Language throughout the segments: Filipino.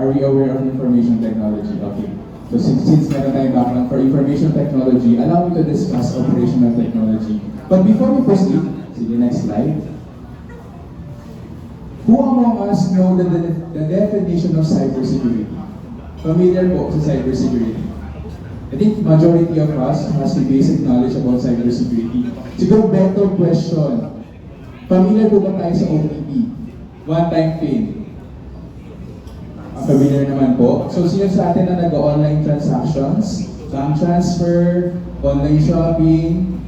are we aware of information technology? Okay. So since meron tayong background for information technology, allow me to discuss operational technology. But before we proceed, sige, next slide. Who among us know the definition of cybersecurity? Familiar po sa cybersecurity? I think majority of us has the basic knowledge about cybersecurity. Siguro better question. Familiar po ba tayo sa OTP? One-time PIN. Familiar naman po. So sino sa atin na nag-online transactions, bank transfer, online shopping?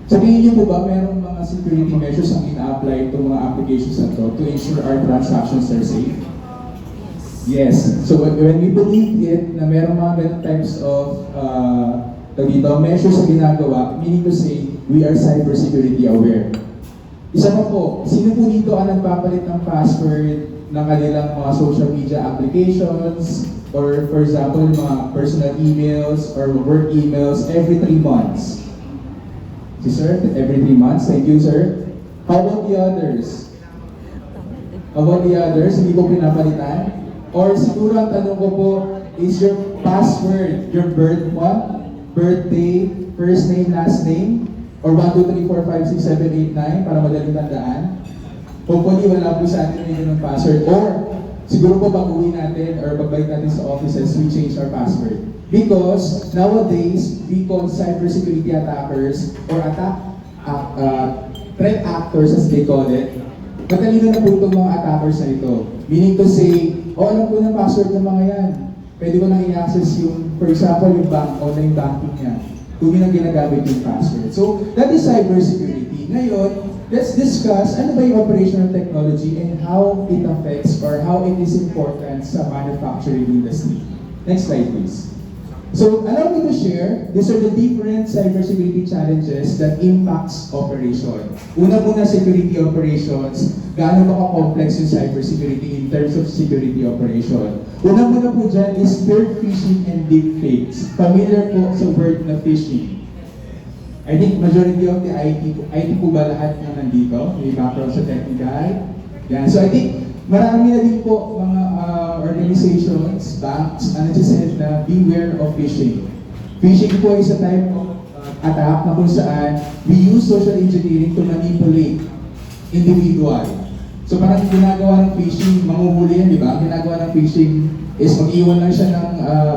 Sabihin niyo po ba mayroong mga security measures ang ina-apply itong mga applications na to ensure our transactions are safe? Yes. So when we believe it na mayroong mga ganun types of measures na ginagawa, meaning to say, we are cybersecurity aware. Isa pa po, sino po dito ang nagpapalit ng password ng kanilang mga social media applications or for example, mga personal emails or work emails every 3 months? Si sir, every 3 months. Thank you, sir. How about the others? How about the others? Hindi po pinapalitan? Or siguro ang tanong ko po, is your password your birth month, birthday, first name, last name? Or 1, 2, 3, 4, 5, 6, 7, 8, 9 para madaling tandaan? Hopefully, wala po sa atin yung password. Or, siguro po pag-uwi natin or pagbalik natin sa offices, we change our password. Because, nowadays, we call cybersecurity attackers or threat actors as they call it. Matalino na po itong mga attackers na ito. Meaning to say, alam ko ng password ng mga yan. Pwede ko nang i-access yung, for example, yung online banking niya. Kung yun ang ginagamit yung password. So, that is cybersecurity. Ngayon, let's discuss ano ba yung operational technology and how it affects or how it is important sa manufacturing industry. Next slide, please. So, allow me to share, these are the different cybersecurity challenges that impacts operation. Una-una, security operations. Gaano ba ka-complex yung cybersecurity in terms of security operation? Una-una po dyan is spear phishing and deepfakes. Familiar po sa word na phishing. I think majority of the IT po ba lahat na nandito? May background sa technical? Yan. So I think marami na din po mga organizations, banks, nagsasaid na beware of phishing. Phishing po is a type of attack na kung saan we use social engineering to manipulate individual. So parang ginagawa ng phishing, manguhuli yan, di ba? Ginagawa ng phishing is mag-iwan lang siya ng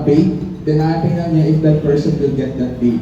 bait, then natin niya if that person will get that bait.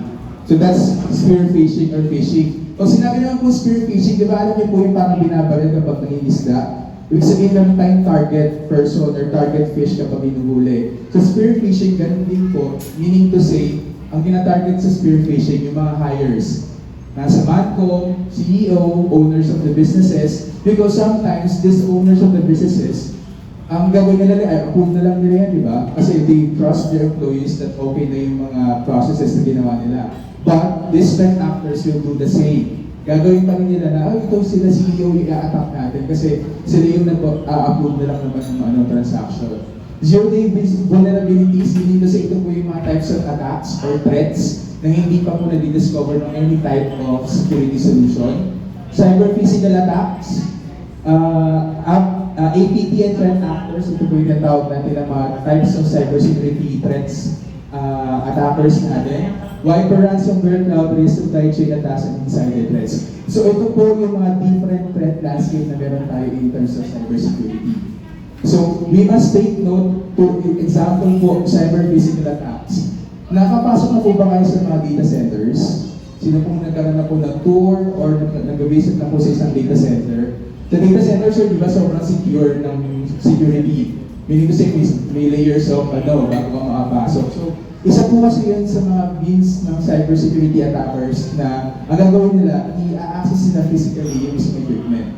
So that's spear phishing or phishing. Pag sinabi naman po spear phishing, di ba alam niyo po yung parang binabaril kapag nangingisda? Ibig sabihin meron tayong target person or target fish kapag hinuhuli. So spear phishing, ganun din po, meaning to say, ang gina-target sa spear phishing, yung mga hires. Nasa Mancom, CEO, owners of the businesses, because sometimes these owners of the businesses, ang gagawin nila ay approve na lang nila yan, di ba? Kasi they trust their employees that okay na yung mga processes na ginawa nila. But these threat actors will do the same. Gagawin pa rin nila na, ito sila CEO yung i-attack natin kasi sila yung nag-approve na lang naman ng transaction. Zero-day vulnerabilities, meaning kasi ito po yung mga types of attacks or threats na hindi pa po na-discover ng any type of security solution. Cyber-physical attacks, APT and threat actors, ito po yung natawag natin ng mga types of cybersecurity threats attackers natin. Wiper ransomware, cloud-based supply chain attacks, and insider threats. So ito po yung mga different threat landscape na meron tayo in terms of cybersecurity. So we must take note to example po, cyber-physical attacks. Nakapasok na po ba kayo sa mga data centers? Sino pong nagkaroon na po ng tour or nag-visit na po sa isang data center? Sa data centers, di ba sobrang secure ng security? Meaning to say, may layers of bago ka makapasok. So, isa po kasi yun sa mga means ng cybersecurity attackers na ang gagawin nila, i-access nila physically yung mismo equipment.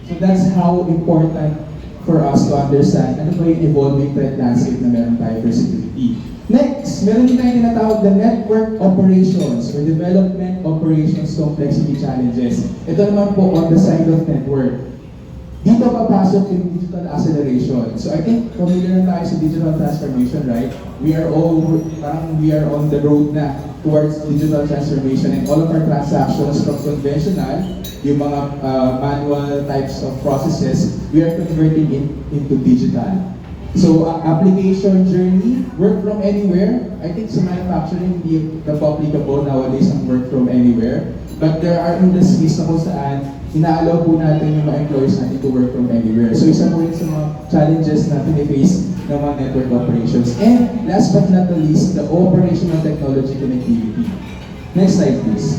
So that's how important for us to understand ano ba yung evolving threat landscape na meron tayo for security. Next, meron din tayong tinatawag the network operations or development operations complexity challenges. Ito naman po on the side of network. Dito papasok yung digital acceleration. So I think familiar na tayo sa digital transformation, right? We are on the road na towards digital transformation and all of our transactions from conventional, yung mga manual types of processes, we are converting into digital. So, application journey, work from anywhere. I think sa manufacturing, hindi applicable nowadays ang work from anywhere. But there are industries na kung saan inaalaw po natin yung mga employees natin to work from anywhere. So, isa po rin sa mga challenges na piniface ng mga network operations. And last but not the least, the operational technology connectivity. Next slide, please.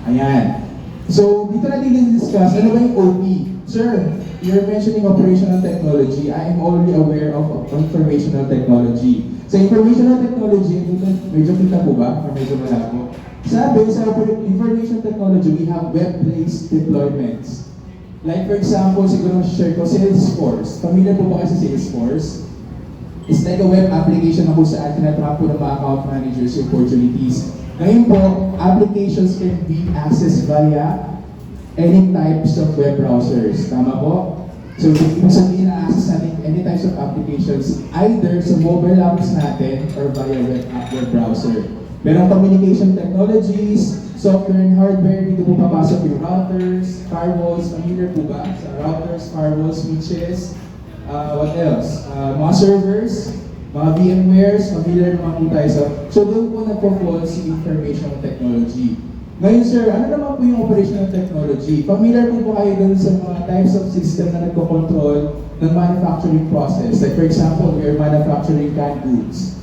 Ayan. So, dito natin discuss, ano ba yung OT? Sir, you're mentioning operational technology. I am only aware of informational technology. Sa informational technology, medyo kita po ba? Or medyo malabo? Sabi, sa information technology, we have web-based deployments. Like for example, siguro share ko, Salesforce. Familiar po ba kayo sa Salesforce? It's like a web application na kung saan tinatrack po ng mga account managers yung opportunities. Ngayon po, applications can be accessed via any types of web browsers. Tama po? So, ibig sabihin na access natin any types of applications either sa mobile apps natin or via web browser. Merong communication technologies, software and hardware, dito po papasok yung routers, firewalls, familiar po ba? Sa routers, firewalls, switches, what else? Mga servers, mga VMwares, familiar naman po tayo. So doon po nagpo-fall si information technology. Ngayon sir, ano naman po yung operational technology? Familiar po kayo doon sa mga types of system na nagko-control ng manufacturing process? Like for example, we are manufacturing canned goods.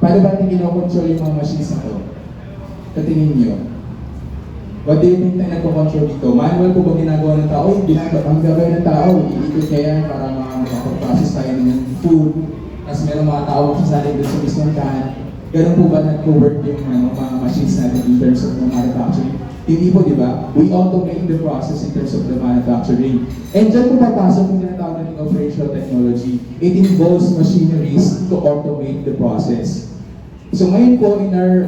Paano ba natin kinokontrol yung mga machines na to? Katingin nyo. What do you think na nagko-control dito? Manual po ba ginagawa ng tao? Ang gagawin ng tao, iikot niya yan para makapag-process tayo ng food. Tapos meron mga tao magsasalin doon sa mismong can. Ganun po ba nag-work yung mga machines natin in terms of the manufacturing? Hindi po, di ba? We automate the process in terms of the manufacturing. And dyan po papasok yung tinatawag natin operational technology. It involves machineries to automate the process. So ngayon po, in our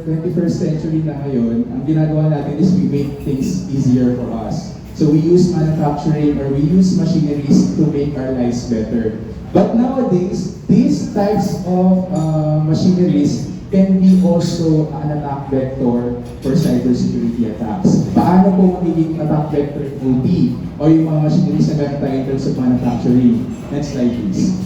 21st century na ngayon, ang ginagawa natin is we make things easier for us. So we use manufacturing or we use machineries to make our lives better. But nowadays, these types of machineries can be also an attack vector for cybersecurity attacks. Paano po magiging attack vector yung OT o yung mga machineries na meron tayo in terms of manufacturing? Next slide please.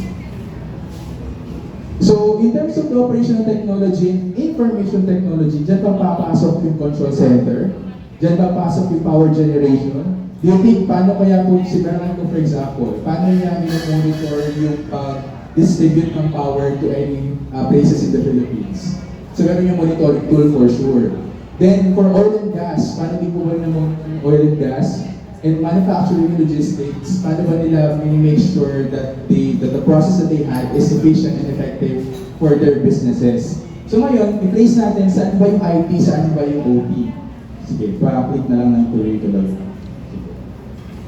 So, in terms of the operational technology, information technology, dyan papasok yung control center, dyan papasok yung power generation. Do you think, paano kaya po, si Bernardo for example, paano niya monitor yung distribute ng power to any places in the Philippines? So, meron yung monitoring tool for sure. Then, for oil and gas, paano din po ba ng oil and gas? And manufacturing logistics, paano ba nila make sure that the process that they had is efficient and effective for their businesses? So ngayon, i-place natin saan ba yung IT, saan ba yung OT? Sige, pa-click na lang ng tuloy-tuloy.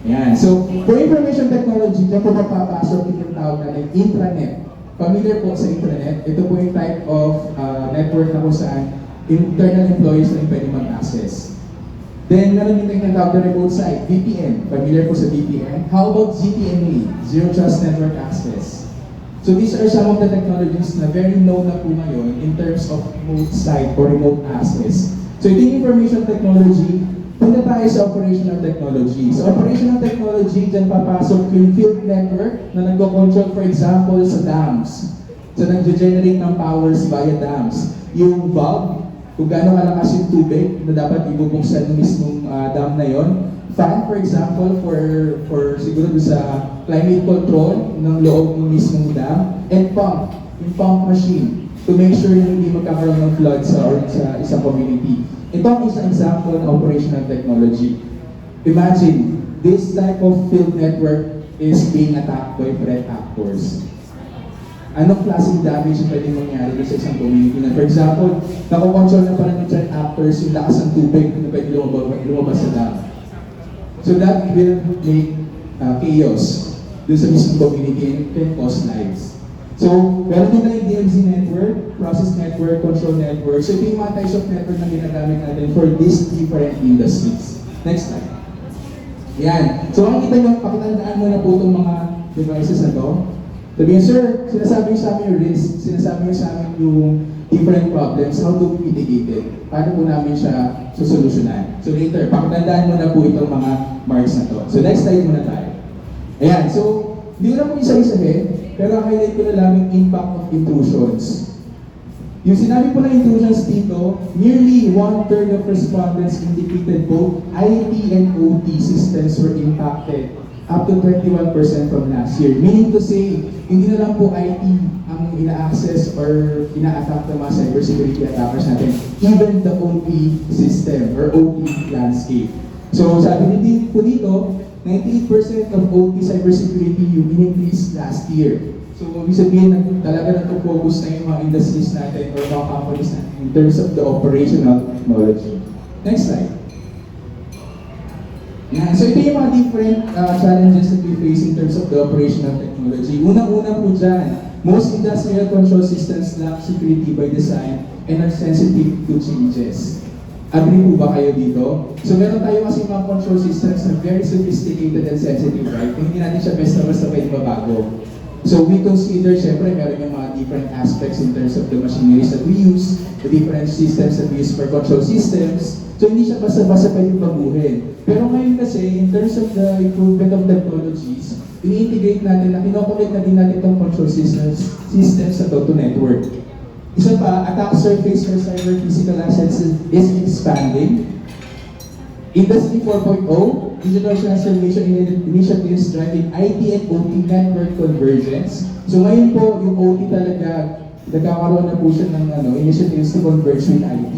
Ayan. So, for information technology, dyan po mapapasok yung tawag natin intranet. Familiar po sa intranet, ito po yung type of network na kung saan internal employees na yung pwede mag-access. Then, meron yung tinatawag na remote site, VPN. Familiar po sa VPN. How about ZTNA, Zero Trust Network Access? So, these are some of the technologies na very known na po ngayon in terms of remote site or remote access. So, ito yung information technology. Punta tayo sa operational technology. Sa operational technology, dyan papasok yung field network na nagko-control, for example, sa dams. So, nag-generate ng powers via dams. Yung valve, kung gaano kalakas yung tubig na dapat ibubuksan ng mismong dam na yon. Fan, for example, for siguro sa climate control ng loob ng mismong dam. And pump, yung pump machine, to make sure na hindi magkakaroon ng flood sa isang community. Ito ang isang example ng operational technology. Imagine, this type of field network is being attacked by threat actors. Anong klaseng damage yung pwedeng mangyari sa isang community na, for example, nakokontrol na pala ng threat actors yung lakas ng tubig na pwede lumabas sa dam. So that will make chaos dun sa mismong community and can cause lives. So, meron din tayong DMZ network, process network, control network. So, ito yung mga types of network na ginagamit natin for these different industries. Next slide. Yan. So, ang kita nyo, pakitandaan mo na po itong mga devices na to. Sabihin, sir, sinasabi nyo sa amin yung risk, sinasabi nyo sa amin yung different problems, how to mitigate it? Paano po namin siya susolusyonan? So, later, pakitandaan mo na po itong mga marks na to. So, next slide muna tayo. Ayan. So, hindi ko na po isa-isahin. pero highlight ko na lang yung impact of intrusions. Yung sinabi po na intrusions dito, nearly 1/3 of respondents indicated both IT and OT systems were impacted, up to 21% from last year. Meaning to say, hindi na lang po IT ang ina-access or ina-attack ng mga cybersecurity attackers natin, even the OT system or OT landscape. So sabi din po dito, 98% of OT cybersecurity yung in-increase last year. So ibig sabihin na talaga nag-focus na yung mga industries natin or mga companies natin in terms of the operational technology. Next slide. Yan. So ito yung mga different challenges that we face in terms of the operational technology. Unang-una po dyan, most industrial control systems lack security by design and are sensitive to changes. Agree po ba kayo dito? So meron tayo kasi mga control systems na very sophisticated and sensitive, right? Hindi natin siya basta-basta pwede mabago. So we consider, syempre, meron yung mga different aspects in terms of the machineries that we use, the different systems that we use for control systems. So hindi siya basta-basta pwede baguhin. Pero ngayon kasi, in terms of the improvement of technologies, ini-integrate natin na kinoconnect na din natin itong control systems sa to network. Isa pa, attack surface for cyber physical assets is expanding. Industry 4.0, digital transformation initiatives driving IT and OT network convergence. So ngayon po, yung OT talaga, nagkakaroon na po siya ng initiatives to converge with IT.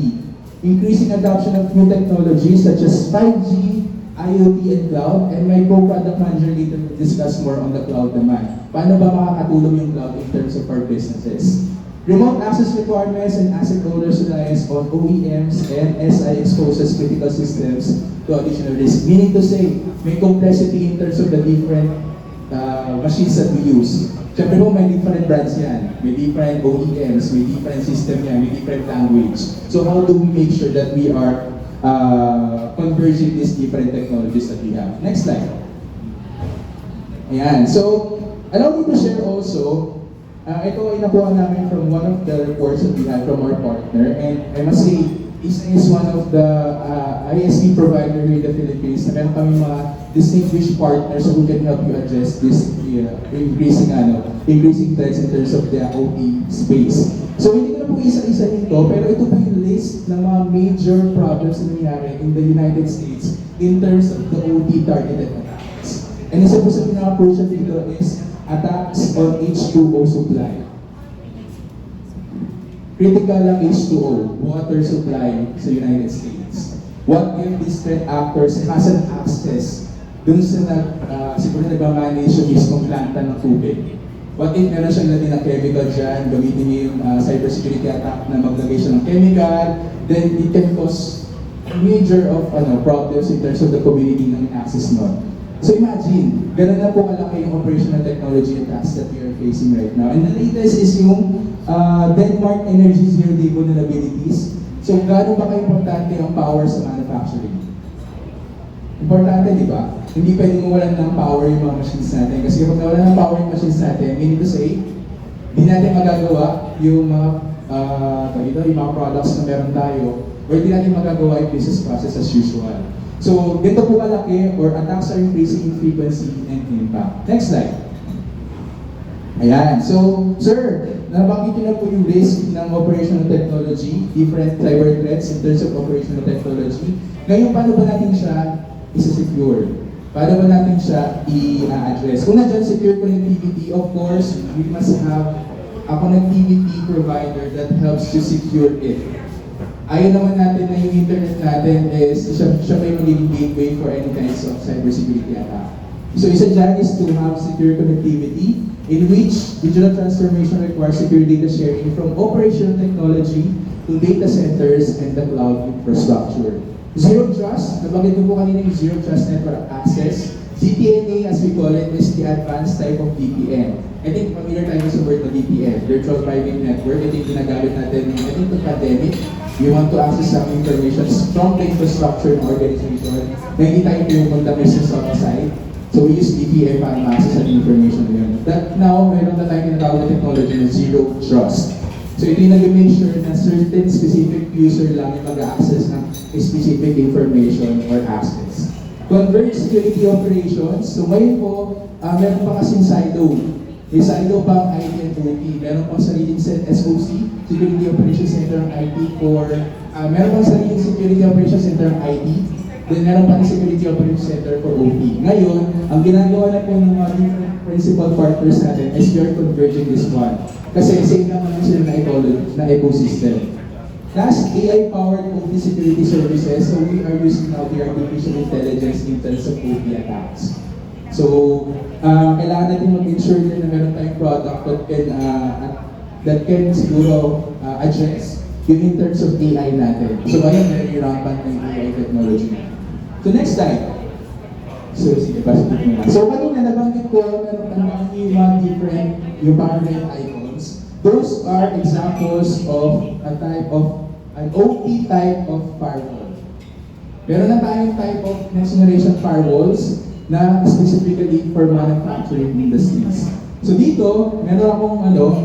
Increasing adoption of new technologies such as 5G, IoT, and cloud. And my co-product manager later will discuss more on the cloud naman. Paano ba makakatulong yung cloud in terms of our businesses? Remote access requirements and asset holders reliance on OEMs and SI exposes critical systems to additional risk. Meaning to say, may complexity in terms of the different machines that we use. Siyempre po, may different brands yan. May different OEMs, may different system yan, may different language. So how do we make sure that we are converging these different technologies that we have? Next slide. Ayan. So, allow me to share also, ito ay nakuha namin from one of the reports that we had from our partner, and I must say, ISA is one of the ISP provider here in the Philippines na meron kami mga distinguished partners who can help you address this increasing threats in terms of the OT space. So hindi ko na po isa-isa nito, pero ito po yung list ng mga major problems na nangyari in the United States in terms of the OT targeted attacks. And isa po sa pinaka-crucial dito is attacks on H2O supply. Critical lang H2O, water supply sa United States. What if these threat actors has an access dun sa siguro nagmamanage yung mismong planta ng tubig? What if meron siyang natin na chemical dyan, gamitin niya yung cybersecurity attack na maglagay siya ng chemical, then it can cause major of problems in terms of the community ng access nun. So imagine, ganun na po kalaki yung operational technology attacks that we are facing right now. And the latest is yung Denmark Energy Zero Day vulnerabilities. So gaano ba ka-importante ang power sa manufacturing? Importante, di ba? Hindi pwedeng mawalan ng power yung mga machines natin. Kasi kapag nawalan ng power yung machines natin, meaning to say, hindi natin magagawa yung mga yung mga products na meron tayo, or hindi natin magagawa yung business process as usual. So, dito po kalaki, or attacks are increasing in frequency and impact. Next slide. Ayan. So, sir, nabanggit niyo na po yung risk ng operational technology, different cyber threats in terms of operational technology. Ngayon, paano ba natin siya isa-secure? Paano ba natin siya i-address? Una dyan, secure connectivity. Of course, we must have a connectivity provider that helps to secure it. Ayaw naman natin na yung internet natin is siya may magiging gateway for any kinds of cybersecurity attack. So isa dyan is to have secure connectivity in which digital transformation requires secure data sharing from operational technology to data centers and the cloud infrastructure. Zero trust, nabanggit ko po kanina yung zero trust network access. ZTNA, as we call it, is the advanced type of VPN. I think familiar tayo sa word na VPN, Virtual Private Network. Ito yung ginagamit natin in the pandemic. You want to access some information from the infrastructure ng organization na hindi tayo pumunta mismo sa outside. So we use VPN para ma-access ang information na yun. That now, meron na tayong tinatawag na technology na zero trust. So ito yung nag-make sure na certain specific user lang yung mag-access ng specific information or access. Converged security operations. So ngayon po, meron pa kasing silo. May silo pang IT and OT. Meron pang sariling SOC, Security Operations Center ng IT meron pang sariling Security Operations Center ng IT. Then meron pang Security Operations Center for OT. Ngayon, ang ginagawa na po ng mga different principal partners natin is we are converging this one. Kasi same naman sila na ecosystem. Last, AI-powered OT security services. So we are using now the artificial intelligence in terms of OT attacks. So, kailangan natin mag-ensure na meron tayong product that can siguro address yung in terms of AI natin. So ngayon, meron yung rampant ng AI technology. So next slide. So sige, basta ko muna. So kanina nabanggit ko, meron tayong mga different yung parallel icons. Those are examples of an OT type of firewall. Meron na tayong type of next generation firewalls na specifically for manufacturing industries. So dito, meron akong yung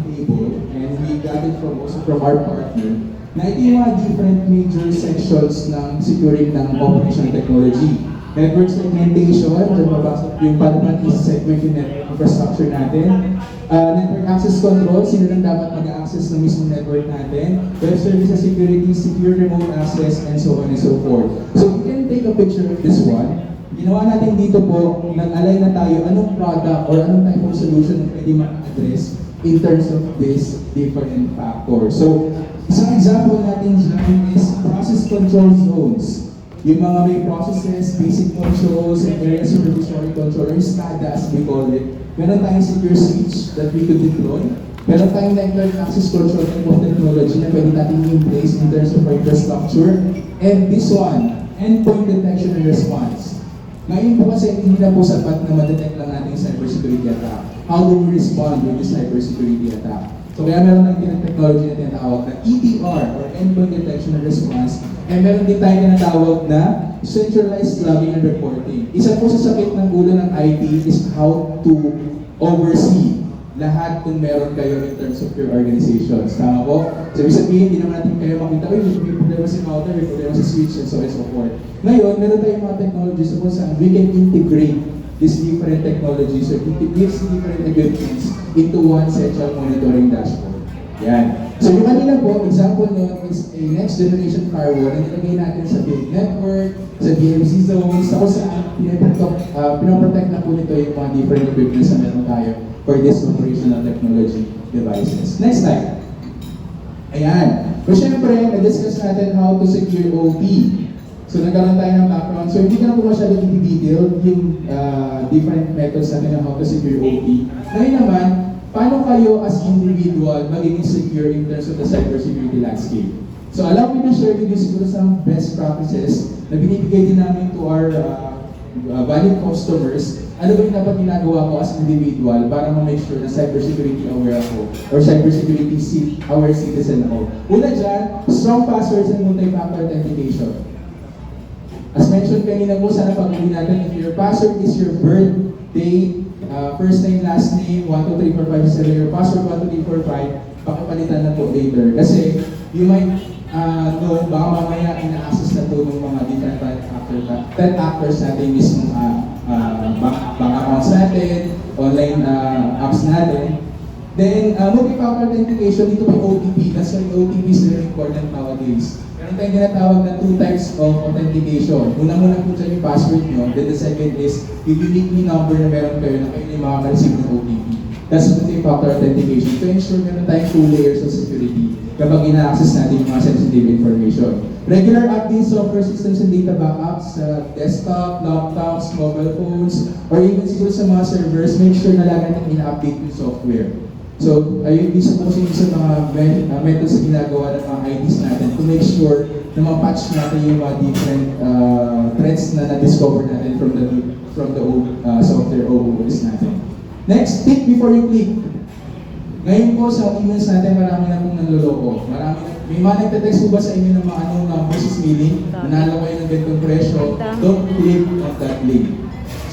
table, and we got it also from our partner, na ito yung mga different major sections ng securing ng operational technology. Network segmentation, dyan mabasok yung paano natin segment yung network infrastructure natin. Network access control, sino lang dapat mag-access ng mismong network natin. Web services security, secure remote access, and so on and so forth. So you can take a picture of this one. Ginawa natin dito po, nag-align na tayo anong product or anong type of solution na pwede ma-address in terms of these different factors. So, isang example natin dyan is process control zones. Yung mga may processes, basic controls, and area supervisory control, or SCADA as we call it. Meron tayong secure switch that we could deploy. Meron tayong network access control type of technology na pwede natin in place in terms of infrastructure. And this one, endpoint detection and response. Ngayon po kasi hindi na po sapat na ma-detect lang natin yung cybersecurity attack. How do we respond with the cybersecurity attack? So kaya meron lang technology na tinatawag na EDR or Endpoint Detection and Response. And meron din tayo tinatawag na Centralized Logging and Reporting. Isa po sa sakit ng ulo ng IT is how to oversee lahat kung meron kayo in terms of your organizations. Tama po? So ibig sabihin, hindi naman natin kayo makita, may problema si router, may problema si switch, and so on and so forth. Ngayon, meron tayong mga technologies kung saan we can integrate these different technologies or these different equipments into one central monitoring dashboard. Yan. So yung kanina po, example nun is a next generation firewall na nilagay natin sa build network, sa DMZ zones, sa kung saan pinoprotect na po nito yung mga different equipments na meron tayo for this operational technology devices. Next slide. Ayan. So syempre, na-discuss natin how to secure OT. So nagkaroon tayo ng background. So hindi ka na po masyadong i-detail yung different methods natin ng how to secure OT. Ngayon naman, paano kayo as individual magiging secure in terms of the cybersecurity landscape? So allow me to share with you siguro some best practices na binibigay din namin to our valued customers. Ano ba yung dapat ginagawa ko as individual para ma-make sure na cybersecurity aware ako or cybersecurity aware citizen ako? Una dyan, strong passwords and multi-factor authentication. As mentioned kanina po, sana pag-uwi natin, if your password is your birthday, first name, last name, 1, 2, 3, 4, 5, 6, 7, your password 1, 2, 3, 4, 5, pakipalitan na po later. Kasi you might know, baka mamaya ina-access na po ng mga different threat actors natin mismo bank accounts natin, online apps natin. Then, multi-factor authentication, dito may OTP. That's why OTP is very important nowadays. Meron tayong tinatawag na 2 types of authentication. Una-muna po dyan yung password nyo. Then the second is yung unique number na meron kayo na kayo na yung makaka-receive ng OTP. That's multi-factor authentication. To ensure meron tayong 2 layers of security kapag ina-access natin yung mga sensitive information. Regular updates, software systems and data backups sa desktop, laptops, mobile phones, or even siguro sa mga servers, make sure na lagi natin ina-update yung software. So, ayun, isa po sa mga methods na ginagawa ng mga ITs natin to make sure na ma-patch natin yung mga different threats na na-discover natin from the software OS natin. Next, think before you click. Ngayon po sa emails natin, marami na pong nanloloko. May mga nagte-text po ba sa inyo ng mga anong numbers is mailing? Nanalo kayo ng ganitong presyo, don't click on that link.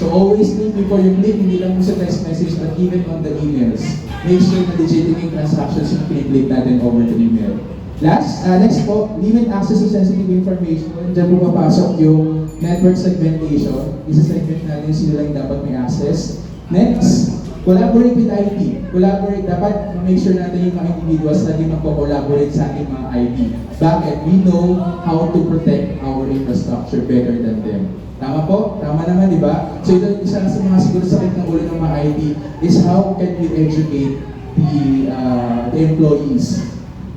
So always think before you click, hindi lang po sa text message, but even on the emails. Make sure na legitimate transactions yung click natin over the email. Next po, limit access to sensitive information. Diyan po papasok yung network segmentation. Isa-segment natin sino lang dapat may access. Next, Collaborate with IT. Collaborate, dapat make sure natin yung mga individuals lagi magko-collaborate sa ating mga IT. Bakit? We know how to protect our infrastructure better than them. Tama po? Tama naman, di ba? So ito, isa sa mga siguro sakit ng ulo ng mga IT is how can we educate the employees.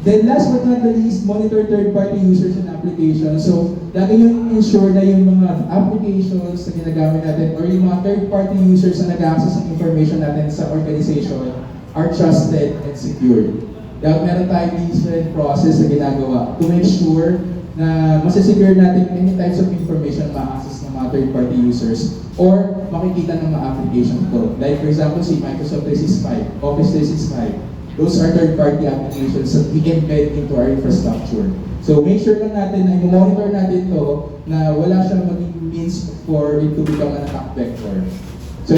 Then last but not the least, monitor third-party users and applications. So, lagi yung ensure na yung mga applications na ginagamit natin or yung mga third-party users na nag-access ng information natin sa organization are trusted and secure. Dahil meron tayong different process na ginagawa to make sure na masasecure natin any types of information na ma-access ng mga third-party users or makikita ng mga application ko. Like for example, si Microsoft 365, Office 365. Those are third-party applications that we embed into our infrastructure. So make sure lang natin na i-monitor natin to na wala siyang maging means for it to become an attack vector. So